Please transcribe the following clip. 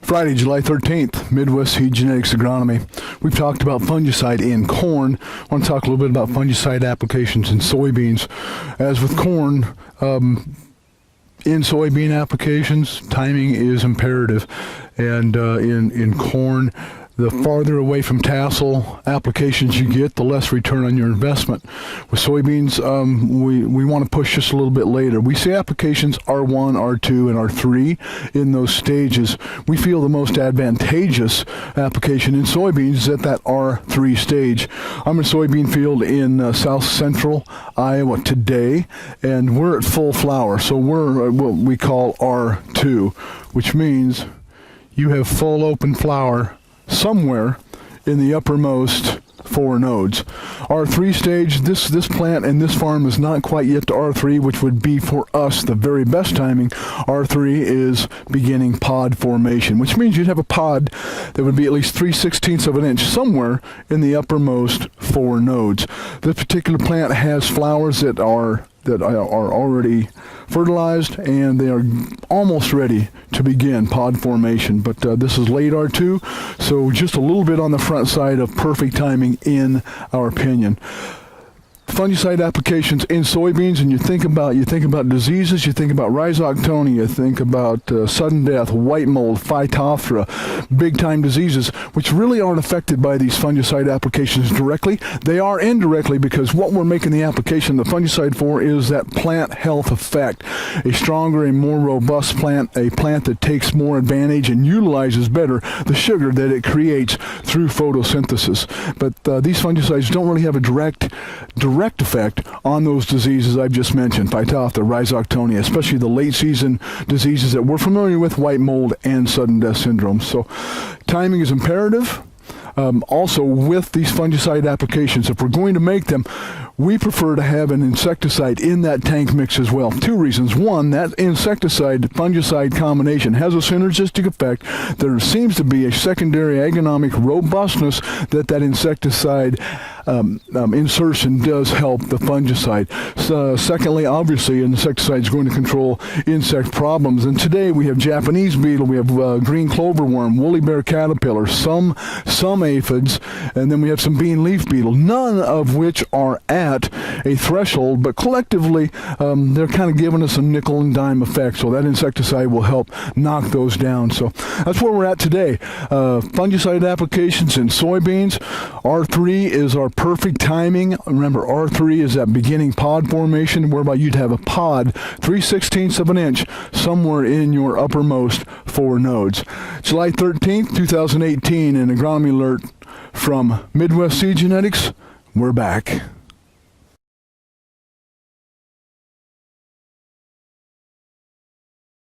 Friday, July 13th, Midwest Seed Genetics Agronomy. We've talked about fungicide in corn. I want to talk a little bit about fungicide applications in soybeans. As with corn, in soybean applications, timing is imperative. And in corn, the farther away from tassel applications you get, the less return on your investment. With soybeans, we want to push just a little bit later. We see applications R1, R2, and R3 in those stages. We feel the most advantageous application in soybeans is at that R3 stage. I'm in a soybean field in south central Iowa today, and we're at full flower. So we're what we call R2, which means you have full open flower somewhere in the uppermost 4 nodes. R3 stage, this plant and this farm is not quite yet to R3, which would be for us the very best timing. R3 is beginning pod formation, which means you'd have a pod that would be at least 3/16 of an inch somewhere in the uppermost 4 nodes. This particular plant has flowers that are already fertilized, and they are almost ready to begin pod formation. But this is late R2, so just a little bit on the front side of perfect timing in our opinion. Fungicide applications in soybeans, and you think about diseases, you think about rhizoctonia, you think about sudden death, white mold, phytophthora, big time diseases, which really aren't affected by these fungicide applications directly. They are indirectly, because what we're making the application, the fungicide for, is that plant health effect. A stronger and more robust plant, a plant that takes more advantage and utilizes better the sugar that it creates through photosynthesis. But these fungicides don't really have a direct effect on those diseases I've just mentioned, phytophthora, rhizoctonia, especially the late season diseases that we're familiar with, white mold and sudden death syndrome. So timing is imperative. Also, with these fungicide applications, if we're going to make them, we prefer to have an insecticide in that tank mix as well. 2 reasons. One, that insecticide-fungicide combination has a synergistic effect. There seems to be a secondary agronomic robustness that insecticide insertion does help the fungicide. So, secondly, obviously, an insecticide is going to control insect problems. And today we have Japanese beetle, we have green cloverworm, woolly bear caterpillar, some aphids, and then we have some bean leaf beetle, none of which are at a threshold, but collectively they're kind of giving us a nickel and dime effect, so that insecticide will help knock those down. So that's where we're at today. Fungicide applications in soybeans. R3 is our perfect timing. Remember, R3 is that beginning pod formation, whereby you'd have a pod 3/16 of an inch somewhere in your uppermost 4 nodes. July 13th, 2018, an agronomy alert from Midwest Seed Genetics. We're back.